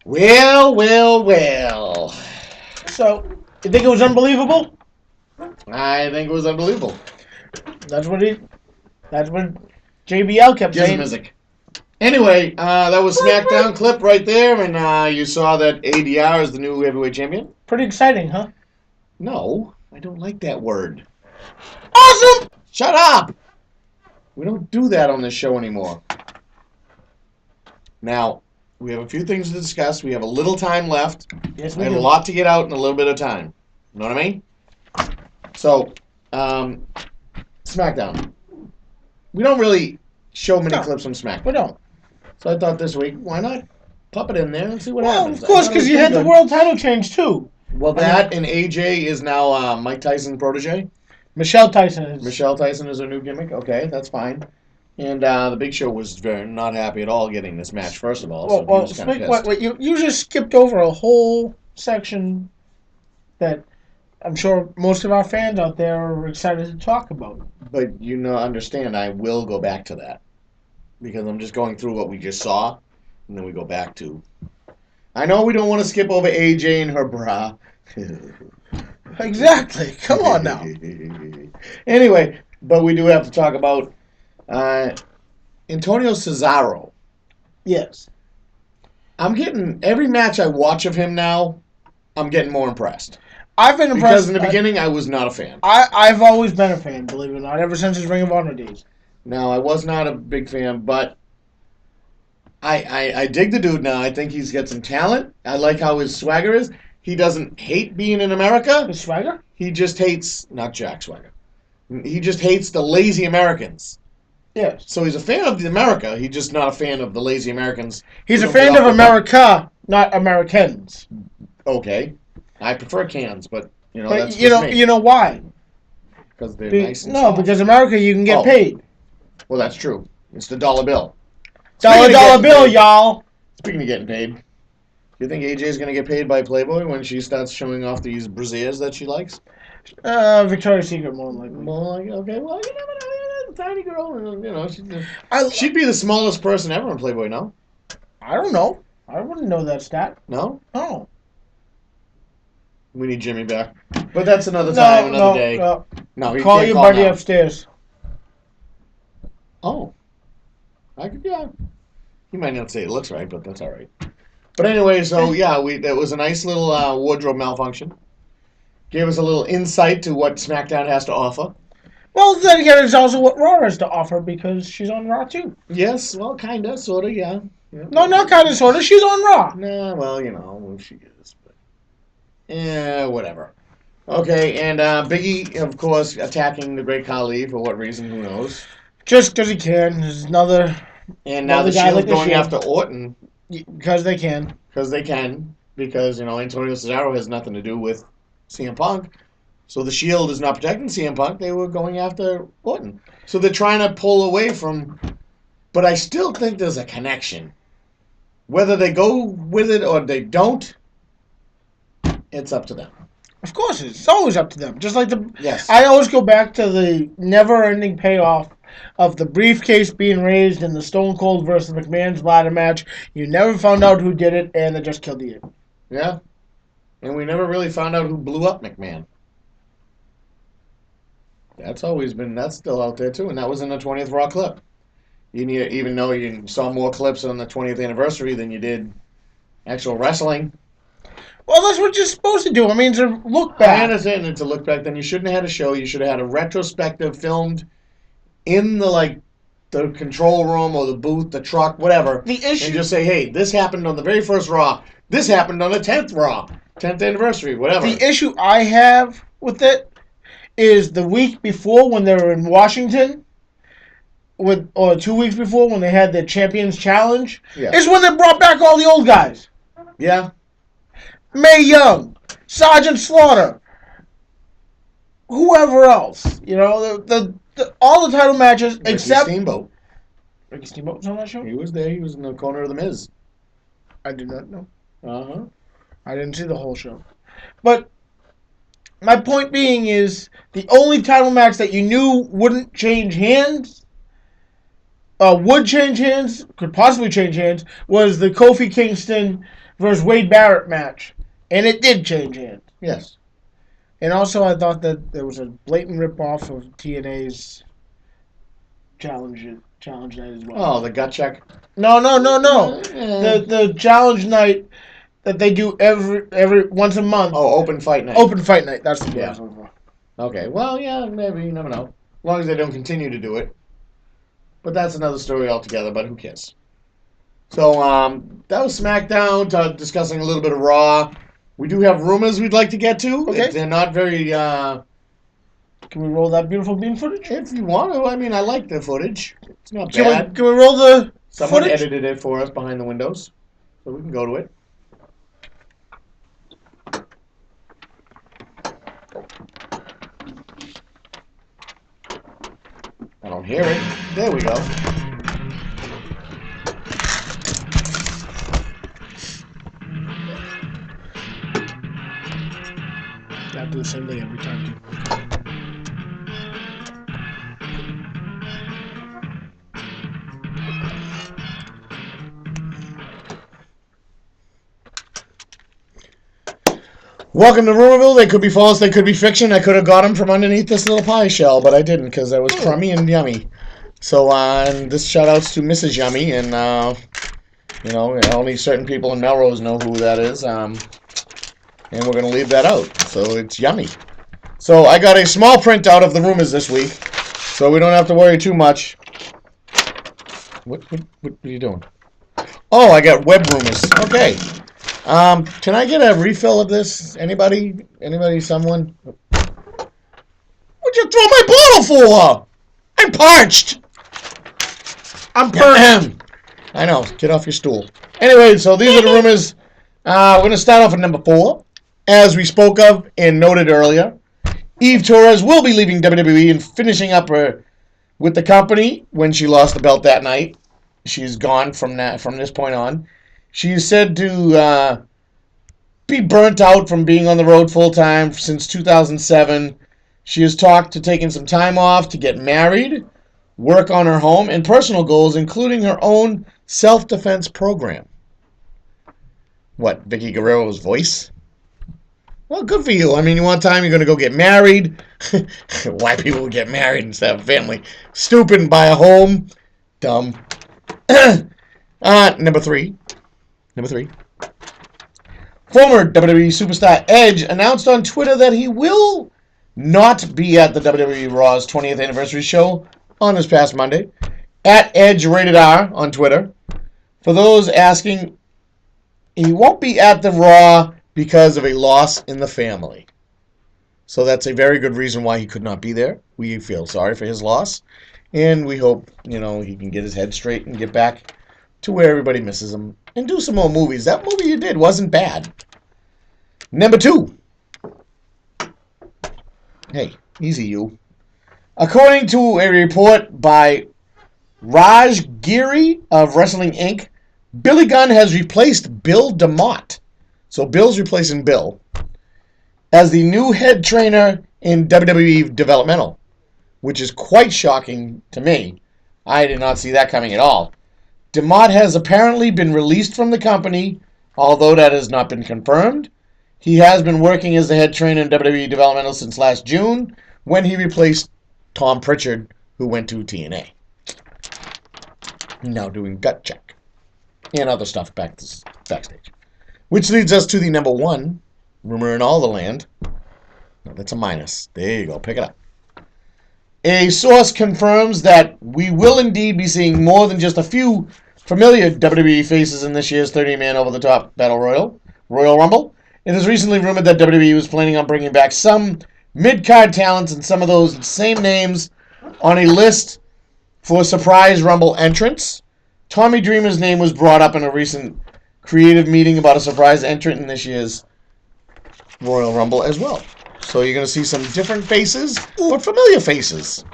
Well. So, you think it was unbelievable? I think it was unbelievable. That's what JBL kept saying. Gizmizik. Anyway, that was SmackDown clip right there, and you saw that ADR is the new heavyweight champion. Pretty exciting, huh? No, I don't like that word. Awesome! Shut up! We don't do that on this show anymore. Now, we have a few things to discuss. We have a little time left. Yes, we we have do. a lot to get out in a little bit of time. You know what I mean? So, SmackDown. We don't really show many clips from SmackDown. We don't. So I thought this week, why not pop it in there and see what happens? Well, of course, because you had the world title change, too. Well, that and AJ is now Mike Tyson's protege. Michelle Tyson is. Michelle Tyson is her new gimmick. Okay, that's fine. And the Big Show was very not happy at all getting this match, first of all. Wait, you just skipped over a whole section that I'm sure most of our fans out there are excited to talk about. But understand, I will go back to that. Because I'm just going through what we just saw, and then we go back to... I know we don't want to skip over AJ and her bra. Exactly. Come on now. Anyway, but we do have to talk about Antonio Cesaro. Yes. I'm getting... Every match I watch of him now, I'm getting more impressed. I've been impressed. Because in the beginning, I was not a fan. I've always been a fan, believe it or not, ever since his Ring of Honor days. No, I was not a big fan, but I dig the dude now. I think he's got some talent. I like how his swagger is. He doesn't hate being in America. His swagger? He just hates, not Jack Swagger. He just hates the lazy Americans. Yes. So he's a fan of America. He's just not a fan of the lazy Americans. He's a fan of America, not Americans. Okay. I prefer cans, but that's just me. You know why? Because they're nice and No, soft. because America, you can get paid. Well, that's true. It's the dollar bill. Dollar bill, y'all. Speaking of getting paid, do you think AJ's going to get paid by Playboy when she starts showing off these brasiers that she likes? Victoria's Secret, more likely. More like, okay, well, you never know. Tiny girl, she'd be the smallest person ever in Playboy, no? I don't know. I wouldn't know that stat. No? No. We need Jimmy back. But that's another time, another day. No, call your buddy upstairs. Oh. Yeah. He might not say it looks right, but that's all right. But anyway, so yeah, that was a nice little wardrobe malfunction. Gave us a little insight to what SmackDown has to offer. Well, then again, it's also what Raw has to offer because she's on Raw too. Yes, well, kinda, sorta, yeah. No, not kinda, sorta. She's on Raw. Nah, well, she is. But whatever. Okay, and Biggie, of course, attacking the Great Khali for what reason? Who knows? Just because he can. There's another. And now the Shield's going after Orton. Because they can. Because Antonio Cesaro has nothing to do with CM Punk. So the Shield is not protecting CM Punk. They were going after Orton. So they're trying to pull away from... But I still think there's a connection. Whether they go with it or they don't, it's up to them. Of course, it's always up to them. Just like Yes. I always go back to the never-ending payoff of the briefcase being raised in the Stone Cold versus McMahon's ladder match. You never found out who did it, and they just killed it. Yeah. And we never really found out who blew up McMahon. That's still out there too, and that was in the 20th Raw clip. Even though you saw more clips on the 20th anniversary than you did actual wrestling. Well, that's what you're supposed to do. I mean, it's a look back. I understand it's a look back. Then you shouldn't have had a show. You should have had a retrospective filmed in the control room or the booth, the truck, whatever. The issue... And just say, hey, this happened on the very first Raw. This happened on the 10th Raw. 10th anniversary, whatever. The issue I have with it is the week before when they were in Washington, or 2 weeks before when they had the Champions Challenge, is when they brought back all the old guys. Yeah. Mae Young, Sergeant Slaughter, whoever else. All the title matches except... Steamboat. Ricky Steamboat was on that show? He was there. He was in the corner of The Miz. I did not know. Uh-huh. I didn't see the whole show. But my point being is the only title match that you knew wouldn't change hands would change hands, could possibly change hands, was the Kofi Kingston versus Wade Barrett match. And it did change hands. Yes. And also, I thought that there was a blatant rip-off of TNA's challenge night as well. Oh, the gut check? No. The challenge night that they do every once a month. Oh, open fight night. Open fight night. That's the word I was looking for. Okay. Well, yeah, maybe. You never know. As long as they don't continue to do it. But that's another story altogether, but who cares? So, that was SmackDown, discussing a little bit of Raw. We do have rumors we'd like to get to. Okay. They're not very... Can we roll that beautiful bean footage? If you want to. I mean, I like the footage. It's not bad. Can we roll the Someone footage? edited it for us behind the windows. So we can go to it. I don't hear it. There we go. I do the same thing every time. Welcome to Rumorville. They could be false, they could be fiction. I could have got them from underneath this little pie shell, but I didn't because I was crummy and yummy. So, and this shout-outs to Mrs. Yummy, and, only certain people in Melrose know who that is, and we're going to leave that out. So, it's yummy. So, I got a small printout of the rumors this week, so we don't have to worry too much. What are you doing? Oh, I got web rumors. Okay. Can I get a refill of this? Anybody? Someone? What'd you throw my bottle for? I'm parched. I'm parched. I know. Get off your stool. Anyway, so these are the rumors. We're going to start off at number 4. As we spoke of and noted earlier, Eve Torres will be leaving WWE and finishing up with the company when she lost the belt that night. She's gone from this point on. She is said to be burnt out from being on the road full-time since 2007. She has talked to taking some time off to get married, work on her home, and personal goals, including her own self-defense program. What, Vicky Guerrero's voice? Well, good for you. I mean, you want time, you're going to go get married. Why people would get married instead of family? Stupid and buy a home. Dumb. Number 3. Former WWE superstar Edge announced on Twitter that he will not be at the WWE Raw's 20th anniversary show on this past Monday. At EdgeRatedR on Twitter. For those asking, he won't be at the Raw because of a loss in the family. So that's a very good reason why he could not be there. We feel sorry for his loss. And we hope, he can get his head straight and get back to where everybody misses him. And do some more movies. That movie you did wasn't bad. Number 2. Hey, easy you. According to a report by Raj Giri of Wrestling Inc., Billy Gunn has replaced Bill DeMott. So Bill's replacing Bill as the new head trainer in WWE Developmental, which is quite shocking to me. I did not see that coming at all. DeMott has apparently been released from the company, although that has not been confirmed. He has been working as the head trainer in WWE Developmental since last June, when he replaced Tom Pritchard, who went to TNA. Now doing gut check and other stuff backstage. Which leads us to the number 1 rumor in all the land. No, that's a minus. There you go. Pick it up. A source confirms that we will indeed be seeing more than just a few familiar WWE faces in this year's 30-man over-the-top Battle Royal Rumble. It is recently rumored that WWE was planning on bringing back some mid-card talents and some of those same names on a list for a surprise Rumble entrance. Tommy Dreamer's name was brought up in a recent creative meeting about a surprise entrant in this year's Royal Rumble as well. So you're going to see some different faces, but familiar faces.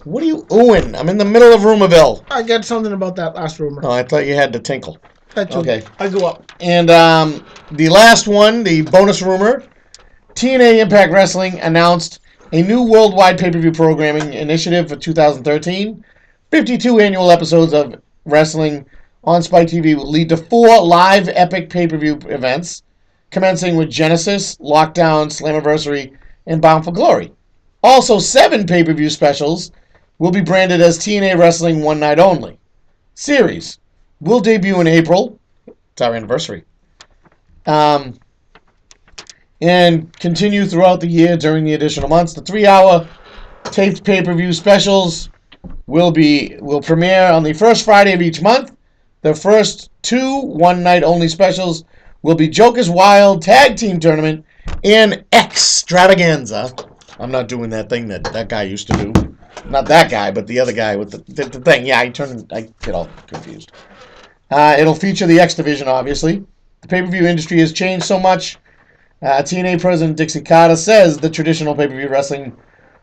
What are you oohing? I'm in the middle of Rumorville. I got something about that last rumor. Oh, I thought you had to tinkle. Okay. I go up. And the last one, the bonus rumor, TNA Impact Wrestling announced a new worldwide pay-per-view programming initiative for 2013. 52 annual episodes of wrestling on Spike TV will lead to 4 live epic pay-per-view events, commencing with Genesis, Lockdown, Slammiversary, and Bound for Glory. Also, 7 pay-per-view specials will be branded as TNA Wrestling One Night Only. Series will debut in April. It's our anniversary. And continue throughout the year during the additional months. The 3-hour taped pay-per-view specials will premiere on the first Friday of each month. The first 2 one-night-only specials will be Joker's Wild Tag Team Tournament and Extravaganza. I'm not doing that thing that guy used to do. Not that guy, but the other guy with the thing. Yeah, I get all confused. It'll feature the X Division, obviously. The pay-per-view industry has changed so much. TNA President Dixie Carter says the traditional pay-per-view wrestling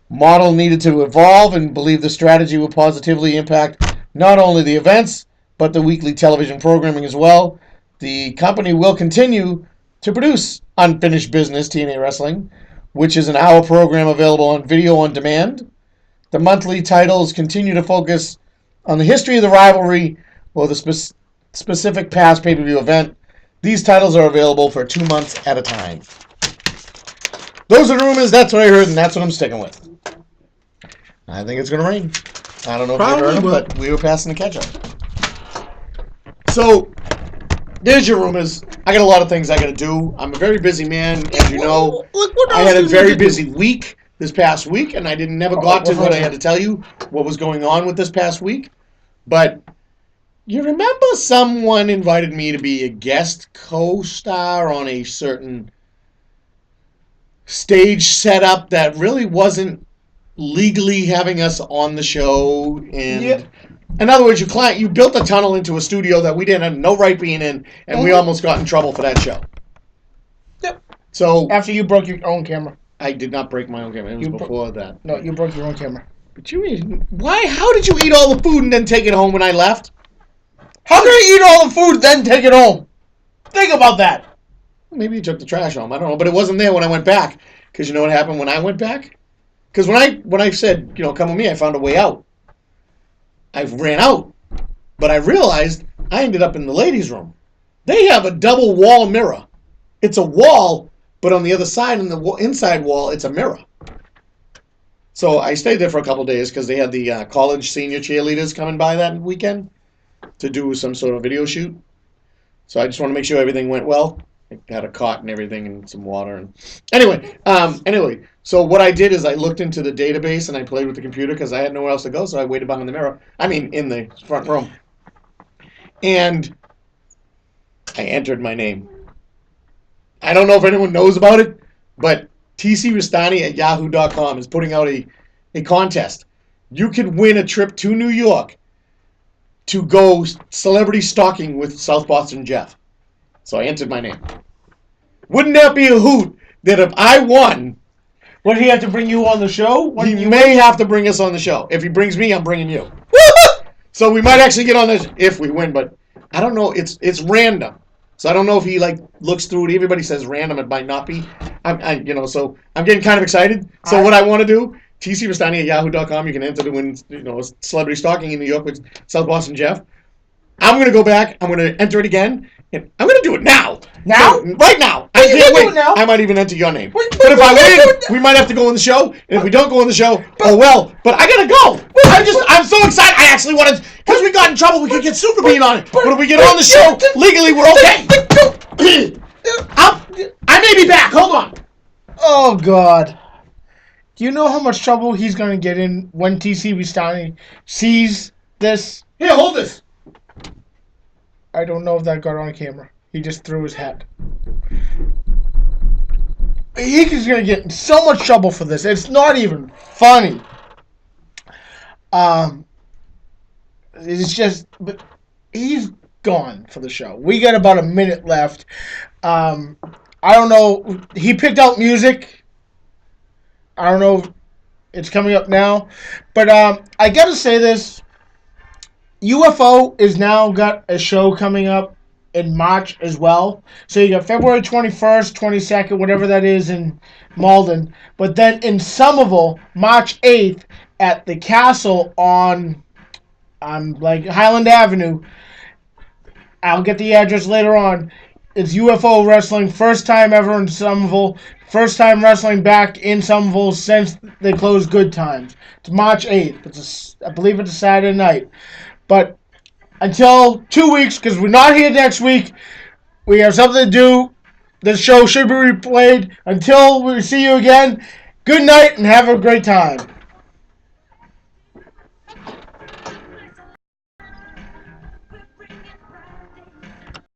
model needed to evolve and believe the strategy will positively impact not only the events, but the weekly television programming as well. The company will continue to produce Unfinished Business TNA Wrestling, which is an hour program available on video on demand. The monthly titles continue to focus on the history of the rivalry or the specific past pay-per-view event. These titles are available for 2 months at a time. Those are the rumors. That's what I heard, and that's what I'm sticking with. I think it's going to rain. I don't know if you heard them, but we were passing the catch-up. So, there's your rumors. I got a lot of things I got to do. I'm a very busy man, as you know. I had a very busy week this past week, and I never got to what I had to tell you, what was going on with this past week. But you remember someone invited me to be a guest co-star on a certain stage setup that really wasn't legally having us on the show. And in other words, you built a tunnel into a studio that we didn't have no right being in, and we almost got in trouble for that show. Yep. So after you broke your own camera. I did not break my own camera. It was before that. No, you broke your own camera. But how did you eat all the food and then take it home when I left? How can you eat all the food then take it home? Think about that. Maybe you took the trash home. I don't know, but it wasn't there when I went back. Because you know what happened when I went back? Because when I said, come with me, I found a way out. I ran out. But I realized I ended up in the ladies' room. They have a double wall mirror. It's a wall, but on the other side, in the inside wall, it's a mirror. So I stayed there for a couple of days because they had the college senior cheerleaders coming by that weekend to do some sort of video shoot. So I just want to make sure everything went well. I had a cot and everything and some water. And anyway, so what I did is I looked into the database and I played with the computer because I had nowhere else to go, so I waited behind the mirror. In the front room. And I entered my name. I don't know if anyone knows about it, but tcristani@yahoo.com is putting out a contest. You could win a trip to New York to go celebrity stalking with South Boston Jeff. So I entered my name. Wouldn't that be a hoot that if I won... Would he have to bring you on the show? He may have to bring us on the show. If he brings me, I'm bringing you. So we might actually get on this if we win, but I don't know. It's random. So I don't know if he looks through it. Everybody says random. It might not be. So I'm getting kind of excited. So what I want to do, tcristani@yahoo.com. You can enter to win, celebrity stalking in New York with South Boston Jeff. I'm going to go back. I'm going to enter it again. And I'm going to do it now. Now? Right now. I can't wait. Now? I might even enter your name. But if I win, we might have to go on the show. And if we don't go on the show, oh well. But I got to go. I'm so excited. I actually wanted, because we got in trouble, we could get Super Bean on it. But if we get on the show, legally, we're okay. I may be back. Hold on. Oh, God. Do you know how much trouble he's going to get in when TC Vistani sees this? Here, hold this. I don't know if that got on camera. He just threw his hat. He's going to get in so much trouble for this. It's not even funny. It's just... But he's gone for the show. We got about a minute left. I don't know. He picked out music. I don't know if it's coming up now. But I got to say this. UFO is now got a show coming up in March as well. So you got February 21st, 22nd, whatever that is in Malden. But then in Somerville, March 8th at the Castle on like Highland Avenue. I'll get the address later on. It's UFO Wrestling, first time ever in Somerville. First time wrestling back in Somerville since they closed Good Times. It's March 8th. I believe it's a Saturday night. But until 2 weeks, because we're not here next week, we have something to do. The show should be replayed. Until we see you again, good night and have a great time.